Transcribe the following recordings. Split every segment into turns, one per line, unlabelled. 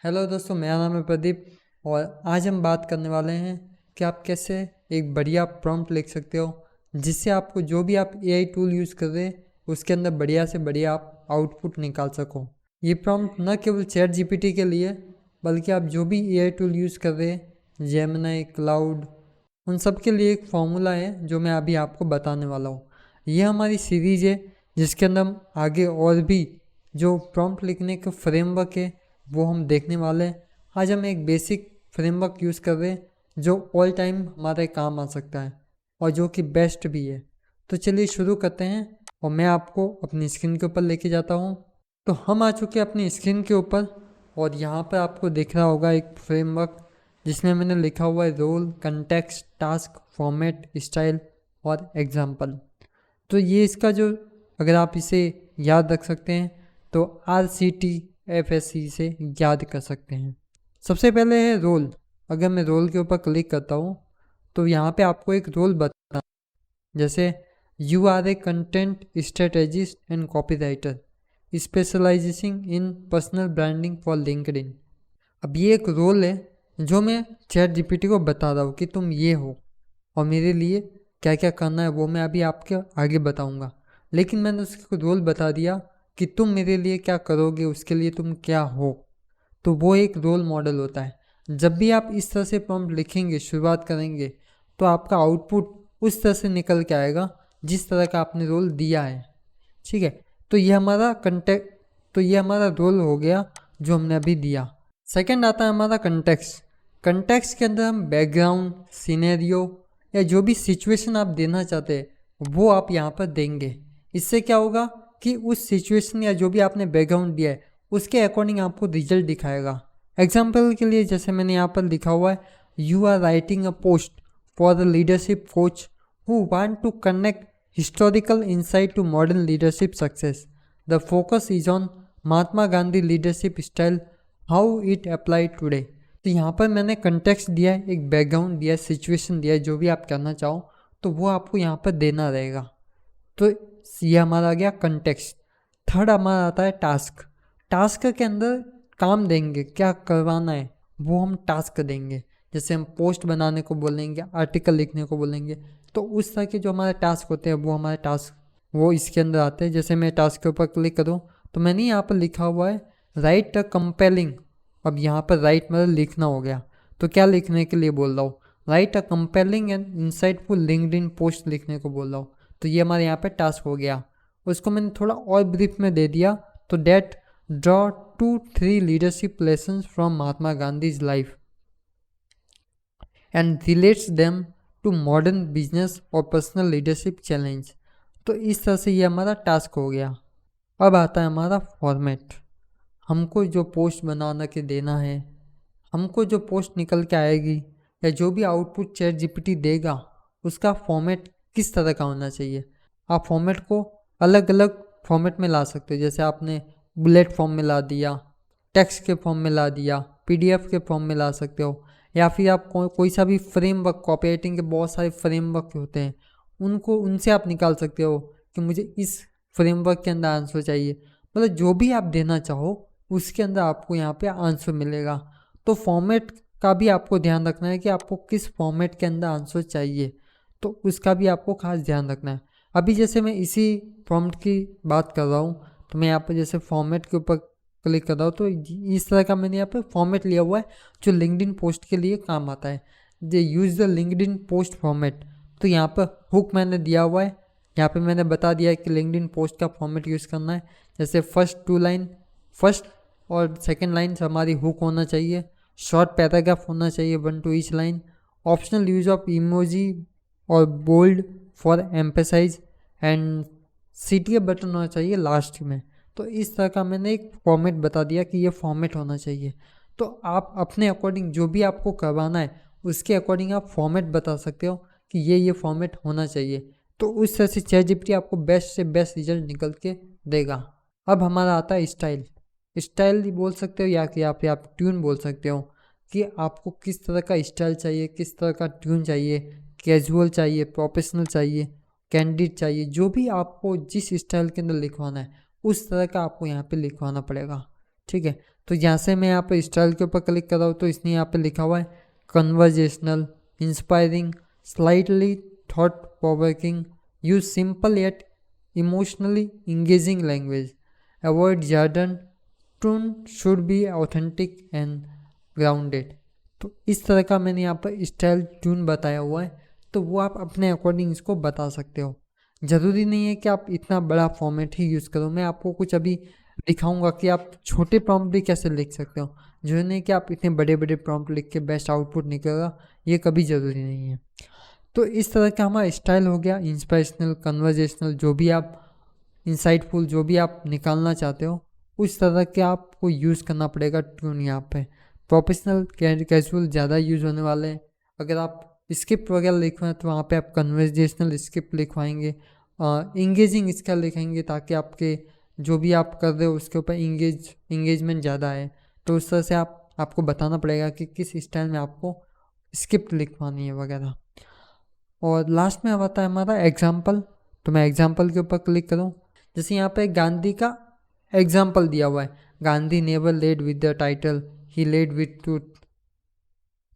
Hello दोस्तों, मेरा नाम है प्रदीप और आज हम बात करने वाले हैं कि आप कैसे एक बढ़िया प्रॉम्प्ट लिख सकते हो जिससे आपको जो भी आप एआई टूल यूज़ कर रहे हैं उसके अंदर बढ़िया से बढ़िया आप आउटपुट निकाल सको। ये प्रॉम्प्ट न केवल चैट जीपीटी के लिए बल्कि आप जो भी एआई टूल यूज़ कर रहे हैं, जेमिनी, क्लाउड, उन सब के लिए एक फॉर्मूला है जो मैं अभी आपको बताने वाला हूँ। ये हमारी सीरीज़ है जिसके अंदर हम आगे और भी जो प्रॉम्प्ट लिखने का फ्रेमवर्क है वो हम देखने वाले हैं। आज हम एक बेसिक फ्रेमवर्क यूज़ कर रहे हैं जो ऑल टाइम हमारे काम आ सकता है और जो कि बेस्ट भी है। तो चलिए शुरू करते हैं और मैं आपको अपनी स्क्रीन के ऊपर लेके जाता हूँ। तो हम आ चुके हैं अपनी स्क्रीन के ऊपर और यहाँ पर आपको दिख रहा होगा एक फ्रेमवर्क जिसमें मैंने लिखा हुआ है role, context, task, format, style और एग्जाम्पल। तो ये इसका जो अगर आप इसे याद रख सकते हैं तो RCTFSE से याद कर सकते हैं। सबसे पहले है रोल। अगर मैं रोल के ऊपर क्लिक करता हूँ तो यहाँ पे आपको एक रोल बताना, जैसे you are a content strategist and copywriter specialising in personal branding for LinkedIn. अब ये एक रोल है जो मैं चैट जीपीटी को बता रहा हूँ कि तुम ये हो और मेरे लिए क्या क्या करना है वो मैं अभी आपके आगे बताऊँगा। लेकिन मैंने उसको रोल बता दिया कि तुम मेरे लिए क्या करोगे, उसके लिए तुम क्या हो। तो वो एक रोल मॉडल होता है। जब भी आप इस तरह से प्रॉम्प्ट लिखेंगे, शुरुआत करेंगे, तो आपका आउटपुट उस तरह से निकल के आएगा जिस तरह का आपने रोल दिया है। ठीक है, तो ये हमारा रोल हो गया जो हमने अभी दिया। सेकंड आता है हमारा कंटेक्स्ट। कंटेक्स्ट के अंदर हम बैकग्राउंड, सिनेरियो या जो भी सिचुएशन आप देना चाहते हैं वो आप यहाँ पर देंगे। इससे क्या होगा कि उस सिचुएशन या जो भी आपने बैकग्राउंड दिया है उसके अकॉर्डिंग आपको रिजल्ट दिखाएगा। एग्जाम्पल के लिए जैसे मैंने यहाँ पर लिखा हुआ है, you are writing a post for the leadership coach who want to connect historical insight to modern leadership success. The focus is on Mahatma Gandhi leadership style, how it apply today. तो यहाँ पर मैंने कंटेक्स्ट दिया है, एक बैकग्राउंड दिया है, situation दिया है, जो भी आप करना चाहो तो वो आपको यहाँ पर देना रहेगा। तो ये हमारा आ गया कंटेक्स्ट। थर्ड हमारा आता है टास्क। टास्क के अंदर काम देंगे, क्या करवाना है वो हम टास्क देंगे। जैसे हम पोस्ट बनाने को बोलेंगे, आर्टिकल लिखने को बोलेंगे, तो उस तरह के जो हमारे टास्क होते हैं वो हमारे टास्क वो इसके अंदर आते हैं। जैसे मैं टास्क के ऊपर क्लिक करूँ तो मैंने यहाँ पर लिखा हुआ है राइट अ कंपेलिंग। अब यहाँ पर राइट मतलब लिखना हो गया, तो क्या लिखने के लिए बोल रहा हूँ, right a compelling and insightful LinkedIn post लिखने को बोल रहा हूँ। तो ये हमारे यहाँ पे टास्क हो गया। उसको मैंने थोड़ा और ब्रीफ में दे दिया, तो that draw 2-3 leadership lessons from Mahatma Gandhi's life and relates them to modern business और पर्सनल लीडरशिप चैलेंज। तो इस तरह से ये हमारा टास्क हो गया। अब आता है हमारा फॉर्मेट। हमको जो पोस्ट बनाना के देना है, हमको जो पोस्ट निकल के आएगी या जो भी आउटपुट चैट जीपीटी देगा उसका फॉर्मेट किस तरह का होना चाहिए। आप फॉर्मेट को अलग अलग फॉर्मेट में ला सकते हो। जैसे आपने बुलेट फॉर्म में ला दिया, टेक्स्ट के फॉर्म में ला दिया, पीडीएफ के फॉर्म में ला सकते हो, या फिर आप कोई सा भी फ्रेमवर्क, कॉपी राइटिंग के बहुत सारे फ्रेमवर्क होते हैं उनसे आप निकाल सकते हो कि मुझे इस फ्रेमवर्क के अंदर आंसर चाहिए। मतलब जो भी आप देना चाहो उसके अंदर आपको यहाँ पे आंसर मिलेगा। तो फॉर्मेट का भी आपको ध्यान रखना है कि आपको किस फॉर्मेट के अंदर आंसर चाहिए, तो उसका भी आपको खास ध्यान रखना है। अभी जैसे मैं इसी प्रॉम्प्ट की बात कर रहा हूँ तो मैं यहाँ पर जैसे फॉर्मेट के ऊपर क्लिक कर रहा हूँ तो इस तरह का मैंने यहाँ पर फॉर्मेट लिया हुआ है जो लिंक्डइन पोस्ट के लिए काम आता है। जे use the LinkedIn post format. तो यहाँ पर हुक मैंने दिया हुआ है, यहाँ पे मैंने बता दिया है कि लिंक्डइन पोस्ट का फॉर्मेट यूज़ करना है। जैसे फर्स्ट और सेकंड लाइन हमारी हुक होना चाहिए, शॉर्ट पैराग्राफ होना चाहिए 1 to each line, optional use of emoji और bold for emphasize and CTA button होना चाहिए लास्ट में। तो इस तरह का मैंने एक फॉर्मेट बता दिया कि ये फॉर्मेट होना चाहिए। तो आप अपने अकॉर्डिंग जो भी आपको करवाना है उसके अकॉर्डिंग आप फॉर्मेट बता सकते हो कि ये फॉर्मेट होना चाहिए। तो उस तरह से चैट जीपीटी आपको बेस्ट से बेस्ट रिजल्ट निकल के देगा। अब हमारा आता है स्टाइल। स्टाइल बोल सकते हो या कि आप ट्यून बोल सकते हो कि आपको किस तरह का स्टाइल चाहिए, किस तरह का ट्यून चाहिए, कैजुअल चाहिए, प्रोफेशनल चाहिए, कैंडिड चाहिए। जो भी आपको जिस स्टाइल के अंदर लिखवाना है उस तरह का आपको यहाँ पे लिखवाना पड़ेगा। ठीक है, तो यहाँ से मैं यहाँ पर स्टाइल के ऊपर क्लिक कर रहा हूँ तो इसने यहाँ पे लिखा हुआ है conversational, inspiring, slightly thought provoking, use simple yet emotionally engaging language, avoid jargon, tone should be authentic and grounded. तो इस तरह का मैंने यहाँ पर स्टाइल ट्यून बताया हुआ है, तो वो आप अपने अकॉर्डिंग इसको बता सकते हो। ज़रूरी नहीं है कि आप इतना बड़ा फॉर्मेट ही यूज़ करो। मैं आपको कुछ अभी दिखाऊंगा कि आप छोटे प्रॉम्प्ट भी कैसे लिख सकते हो। जो नहीं कि आप इतने बड़े बड़े प्रॉम्प्ट लिख के बेस्ट आउटपुट निकलेगा, ये कभी ज़रूरी नहीं है। तो इस तरह का हमारा स्टाइल हो गया, इंस्पिरेशनल, कन्वर्जेशनल, जो भी आप इंसाइटफुल जो भी आप निकालना चाहते हो उस तरह के आपको यूज़ करना पड़ेगा ट्यून। यहाँ पे प्रोफेशनल कैजुअल ज़्यादा यूज़ होने वाले हैं। अगर आप स्क्रिप्ट वगैरह लिखवाएं तो वहाँ पे आप कन्वर्जेशनल स्क्रिप्ट लिखवाएंगे, इंगेजिंग इसका लिखेंगे ताकि आपके जो भी आप कर रहे हो उसके ऊपर इंगेजमेंट ज़्यादा है। तो उस तरह से आपको बताना पड़ेगा कि किस स्टाइल में आपको स्क्रिप्ट लिखवानी है वगैरह। और लास्ट में आता है हमारा एग्जाम्पल। तो मैं एग्जाम्पल के ऊपर क्लिक करूँ, जैसे यहाँ पे गांधी का एग्जाम्पल दिया हुआ है, Gandhi never led with the title, he led with truth.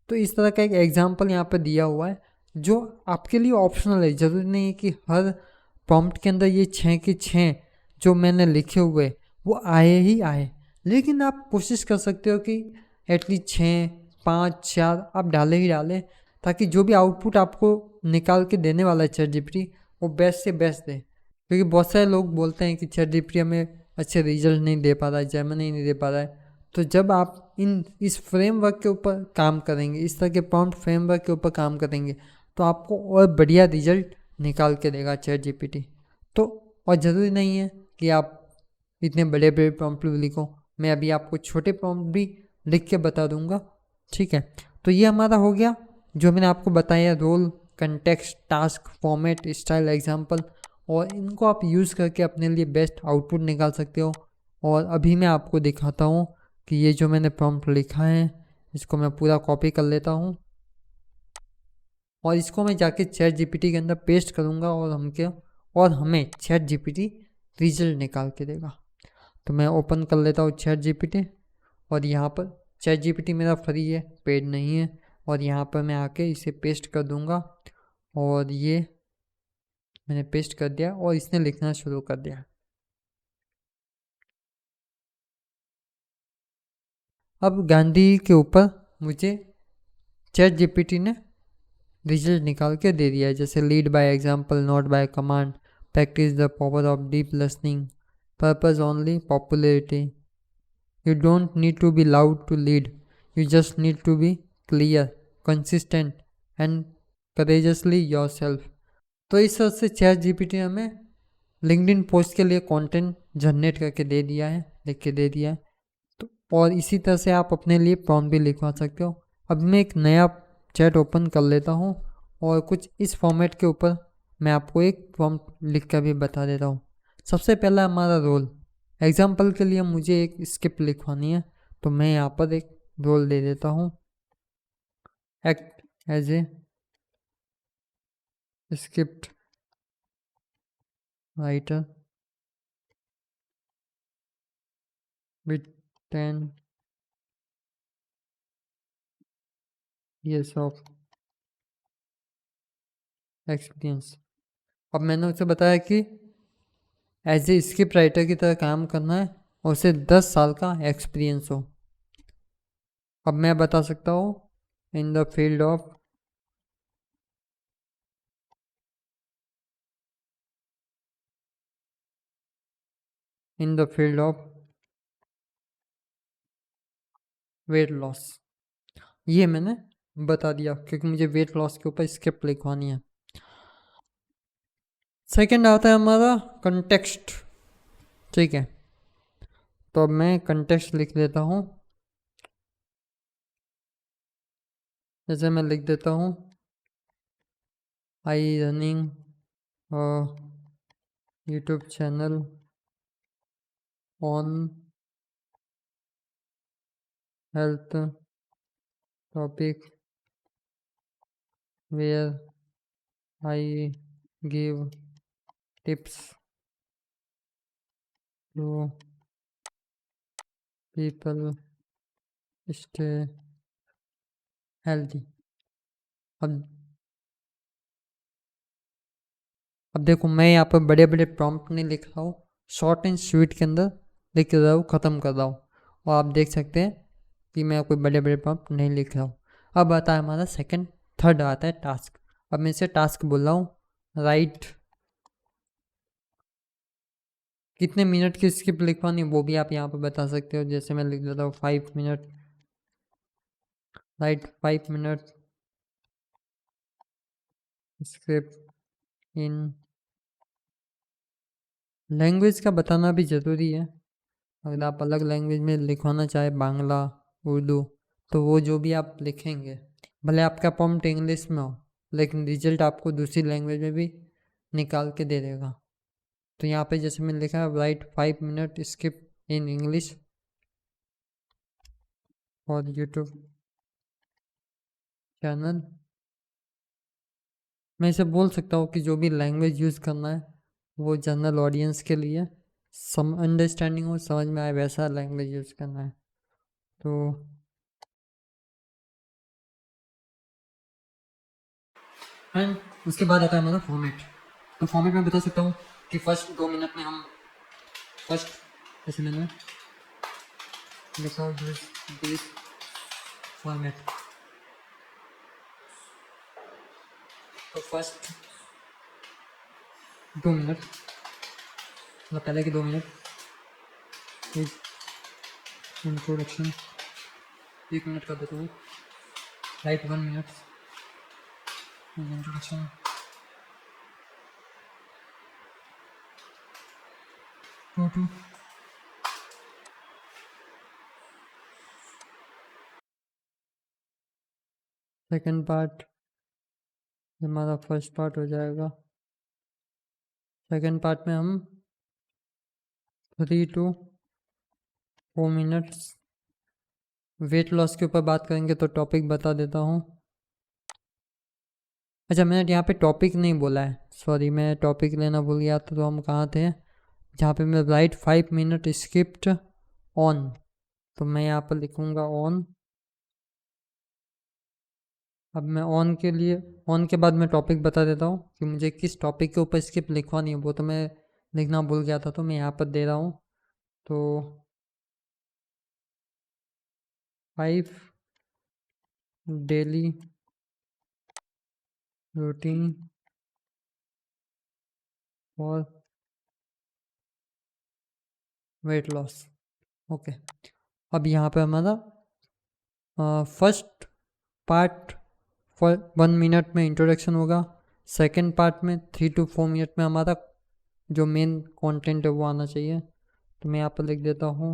तो इस तरह का एक एग्जाम्पल यहाँ पे दिया हुआ है जो आपके लिए ऑप्शनल है। ज़रूरी नहीं है कि हर प्रॉम्प्ट के अंदर ये 6 के 6 जो मैंने लिखे हुए वो आए ही आए, लेकिन आप कोशिश कर सकते हो कि एटलीस्ट 6, 5, 4 आप डाले ही डालें, ताकि जो भी आउटपुट आपको निकाल के देने वाला है चैट जीपीटी वो बेस्ट से बेस्ट दे। क्योंकि बहुत सारे लोग बोलते हैं कि चैट जीपीटी हमें अच्छे रिजल्ट नहीं दे पा रहा है, जेमिनी नहीं दे पा रहा है। तो जब आप इस फ्रेमवर्क के ऊपर काम करेंगे, इस तरह के प्रॉम्प्ट फ्रेमवर्क के ऊपर काम करेंगे, तो आपको और बढ़िया रिजल्ट निकाल के देगा चैट जीपीटी। तो और ज़रूरी नहीं है कि आप इतने बड़े बड़े प्रॉम्प्ट भी लिखो, मैं अभी आपको छोटे प्रॉम्प्ट भी लिख के बता दूंगा। ठीक है, तो ये हमारा हो गया जो मैंने आपको बताया, role, context, task, format, style, example, और इनको आप यूज़ करके अपने लिए बेस्ट आउटपुट निकाल सकते हो। और अभी मैं आपको दिखाता हूँ कि ये जो मैंने प्रॉम्प्ट लिखा है इसको मैं पूरा कॉपी कर लेता हूँ और इसको मैं जाके चैट जीपीटी के अंदर पेस्ट करूँगा और हमें चैट जीपीटी रिजल्ट निकाल के देगा। तो मैं ओपन कर लेता हूँ चैट जीपीटी और यहाँ पर चैट जीपीटी मेरा फ्री है, पेड नहीं है। और यहाँ पर मैं आके इसे पेस्ट कर दूँगा और ये मैंने पेस्ट कर दिया और इसने लिखना शुरू कर दिया। अब गांधी के ऊपर मुझे चैट जीपीटी ने रिजल्ट निकाल के दे दिया है, जैसे lead by example, not by command, practice the power of deep listening, purpose only, popularity, you don't need to be loud to lead, you just need to be clear, consistent and courageously yourself. तो इस तरह से ChatGPT हमें LinkedIn post के लिए content generate करके दे दिया है, लिख के दे दिया है। तो और इसी तरह से आप अपने लिए प्रॉम्प्ट भी लिखवा सकते हो। अब मैं एक नया चैट ओपन कर लेता हूँ और कुछ इस फॉर्मेट के ऊपर मैं आपको एक प्रॉम्प्ट लिख कर भी बता देता हूँ। सबसे पहला हमारा रोल, एग्जाम्पल के लिए मुझे एक स्क्रिप्ट लिखवानी है, तो मैं यहाँ पर एक रोल दे देता हूँ, act as a script writer with 10 years of experience. अब मैंने उसे बताया कि एज ए स्क्रिप्ट राइटर की तरह काम करना है और उसे 10 साल का एक्सपीरियंस हो। अब मैं बता सकता हूँ in the field of weight loss. ये मैंने बता दिया क्योंकि मुझे वेट लॉस के ऊपर स्क्रिप्ट लिखवानी है। सेकंड आता है हमारा कंटेक्स्ट। ठीक है, तो अब मैं कंटेक्स्ट लिख देता हूँ, जैसे मैं लिख देता हूँ I running YouTube channel on health topic where I give tips to people stay healthy. अब अब देखो, मैं यहाँ पर बड़े बड़े प्रॉम्प्ट नहीं लिख रहा हूँ, शॉर्ट एंड स्वीट के अंदर लिख रहा हूँ, ख़त्म कर रहा हूँ। और आप देख सकते हैं कि मैं कोई बड़े बड़े प्रॉम्प्ट नहीं लिख रहा हूँ। अब आता है हमारा थर्ड आता है टास्क। अब मैं इसे टास्क बोल रहा हूँ, राइट। कितने मिनट की स्किप लिखवानी वो भी आप यहाँ पर बता सकते हो। जैसे मैं लिख देता हूँ 5 मिनट, राइट 5 मिनट स्किप इन। लैंग्वेज का बताना भी ज़रूरी है। अगर आप अलग लैंग्वेज में लिखवाना चाहे, बांग्ला, उर्दू, तो वो जो भी आप लिखेंगे, भले आपका प्रॉम्प्ट इंग्लिश में हो, लेकिन रिजल्ट आपको दूसरी लैंग्वेज में भी निकाल के दे देगा। तो यहाँ पे जैसे मैंने लिखा है, right 5 minute skip in English और यूट्यूब चैनल। मैं इसे बोल सकता हूँ कि जो भी लैंग्वेज यूज़ करना है वो जनरल ऑडियंस के लिए सम अंडरस्टैंडिंग हो, समझ में आए, वैसा लैंग्वेज यूज़ करना है। तो एंड उसके बाद आता है हमारा फॉर्मेट। तो फॉर्मेट में बता सकता हूँ कि फर्स्ट 2 मिनट में हम फर्स्ट ऐसे मैंने लिखा दिस फॉर्मेट। तो फर्स्ट 2 मिनट, मतलब पहले के 2 मिनट इज इंट्रोडक्शन, 1 मिनट कर देता हूँ, right 1 minute is introduction, 2 second part, हमारा फर्स्ट पार्ट हो जाएगा। सेकेंड पार्ट में हम 3 to 4 मिनट्स वेट लॉस के ऊपर बात करेंगे। तो टॉपिक बता देता हूँ। अच्छा, मैंने यहाँ पे टॉपिक नहीं बोला है, सॉरी, मैं टॉपिक लेना भूल गया था। तो हम कहाँ थे, जहाँ पे मैं राइट 5 मिनट स्किप्ट ऑन, तो मैं यहाँ पर लिखूँगा ऑन। अब मैं ऑन के लिए, ऑन के बाद मैं टॉपिक बता देता हूँ कि मुझे किस टॉपिक के ऊपर स्किप लिखवानी है। वो तो मैं लिखना भूल गया था, तो मैं यहाँ पर दे रहा हूँ। तो 5 daily routine for weight loss. Okay, अब यहाँ पे हमारा फर्स्ट पार्ट 1 मिनट में इंट्रोडक्शन होगा। सेकंड पार्ट में 3 to 4 मिनट में हमारा जो मेन कंटेंट है वो आना चाहिए। तो मैं यहाँ पर लिख देता हूँ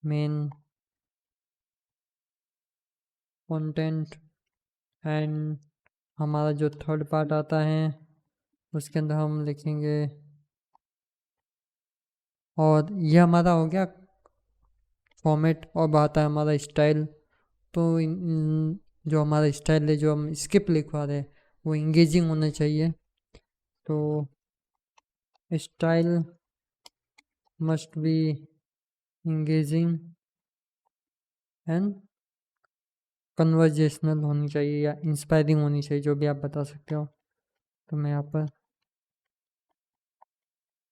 मेन कंटेंट। एंड हमारा जो थर्ड पार्ट आता है उसके अंदर हम लिखेंगे, और ये हमारा हो गया फॉर्मेट। और बात है हमारा स्टाइल। तो जो हमारा स्टाइल है, जो हम स्किप लिखवा रहे हैं, वो इंगेजिंग होना चाहिए। तो style must be engaging and conversational होनी चाहिए, या इंस्पायरिंग होनी चाहिए, जो भी आप बता सकते हो। तो मैं यहाँ पर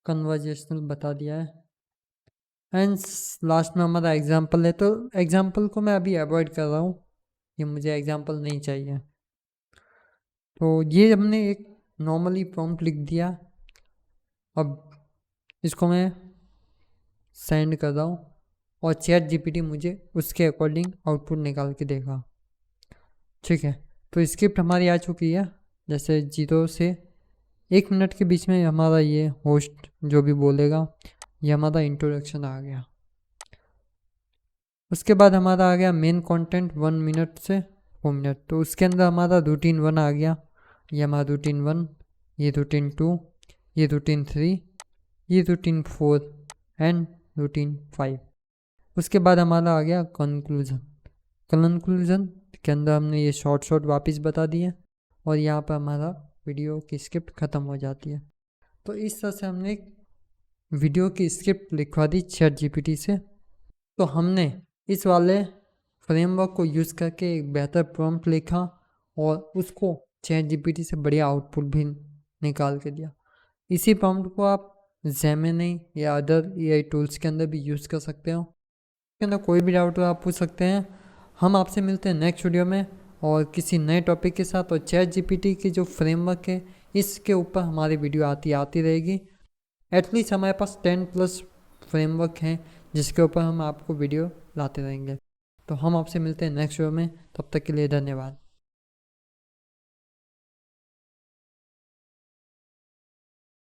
कन्वर्जेशनल बता दिया है। एंड लास्ट में हमारा एग्जाम्पल है। तो एग्जाम्पल को मैं अभी अवॉइड कर रहा हूँ, ये मुझे एग्जाम्पल नहीं चाहिए। तो ये हमने एक नॉर्मली प्रॉम्प्ट लिख दिया। अब इसको मैं सेंड कर रहा हूँ और चैट जीपीटी मुझे उसके अकॉर्डिंग आउटपुट निकाल के देगा। ठीक है, तो स्क्रिप्ट हमारी आ चुकी है। जैसे 0 से 1 मिनट के बीच में हमारा ये होस्ट जो भी बोलेगा, ये हमारा इंट्रोडक्शन आ गया। उसके बाद हमारा आ गया मेन कंटेंट 1 मिनट से 4 मिनट। तो उसके अंदर हमारा रूटीन 1 आ गया, ये हमारा रूटीन 1, ये रूटीन 2, ये रूटीन 3, ये रूटीन 4 एंड रूटीन 5। उसके बाद हमारा आ गया कंक्लूजन। कंक्लूजन के अंदर हमने ये शॉर्ट वापस बता दिए, और यहाँ पर हमारा वीडियो की स्क्रिप्ट ख़त्म हो जाती है। तो इस तरह से हमने वीडियो की स्क्रिप्ट लिखवा दी चैट जीपीटी से। तो हमने इस वाले फ्रेमवर्क को यूज़ करके एक बेहतर प्रॉम्प्ट लिखा और उसको चैट जीपीटी से बढ़िया आउटपुट भी निकाल के दिया। इसी प्रॉम्प्ट को आप जेमिनी या अदर एआई टूल्स के अंदर भी यूज़ कर सकते हो। इसके अंदर कोई भी डाउट हो आप पूछ सकते हैं। हम आपसे मिलते हैं नेक्स्ट वीडियो में और किसी नए टॉपिक के साथ। और चैट जीपीटी की जो फ्रेमवर्क है इसके ऊपर हमारी वीडियो आती रहेगी। एटलीस्ट हमारे पास 10+ फ्रेमवर्क हैं जिसके ऊपर हम आपको वीडियो लाते रहेंगे। तो हम आपसे मिलते हैं नेक्स्ट वीडियो में, तब तक के लिए धन्यवाद।